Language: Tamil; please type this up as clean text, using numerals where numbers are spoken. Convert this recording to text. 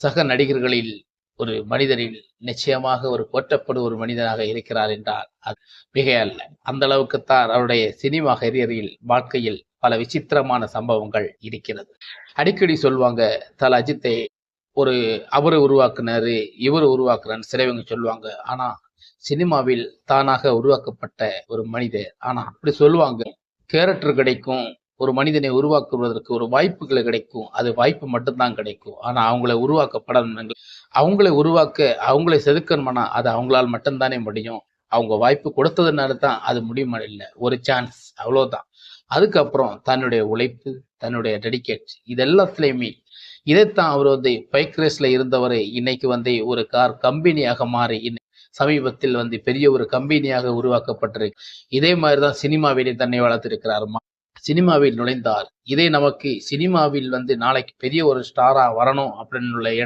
சக நடிகர்களில் ஒரு மனிதரில் நிச்சயமாக ஒரு போற்றப்படும் ஒரு மனிதனாக இருக்கிறார் என்றால் அது மிகையல்ல. அந்த அளவுக்குத்தான் அவருடைய சினிமா கரியரில் வாழ்க்கையில் பல விசித்திரமான சம்பவங்கள் இருக்கிறது. அடிக்கடி சொல்லுவாங்க, தல அஜித்தை ஒரு அவரு உருவாக்குனாரு, இவரு உருவாக்குறாருன்னு சிலவங்க சொல்லுவாங்க. ஆனா சினிமாவில் தானாக உருவாக்கப்பட்ட ஒரு மனிதர். ஆனா அப்படி சொல்லுவாங்க. கேரக்டர் கிடைக்கும். ஒரு மனிதனை உருவாக்குவதற்கு ஒரு வாய்ப்புகள் கிடைக்கும். அது வாய்ப்பு மட்டும் தான் கிடைக்கும். ஆனா அவங்கள உருவாக்கப்படணும். அவங்கள உருவாக்க, அவங்கள செதுக்கணும்னா, அது அவங்களால மட்டும் தானே முடியும். அவங்க வாய்ப்பு கொடுத்ததுனால தான் அது முடியுமா இல்ல. ஒரு சான்ஸ் அவ்வளோதான். அதுக்கப்புறம் தன்னுடைய உழைப்பு, தன்னுடைய டெடிகேட் இது எல்லாத்துலயுமே இதைத்தான் அவர் பைக் ரேஸ்ல இருந்தவரு இன்னைக்கு ஒரு கார் கம்பெனியாக மாறி சமீபத்தில் பெரிய ஒரு கம்பெனியாக உருவாக்கப்பட்டிருக்கு. இதே மாதிரி தான் சினிமாவிலே தன்னை வளர்த்திருக்கிறார். சினிமாவில் நுழைந்தார். இதே நமக்கு சினிமாவில் நாளைக்கு பெரிய ஒரு ஸ்டாரா வரணும் அப்படின்னு உள்ள எண்ணம்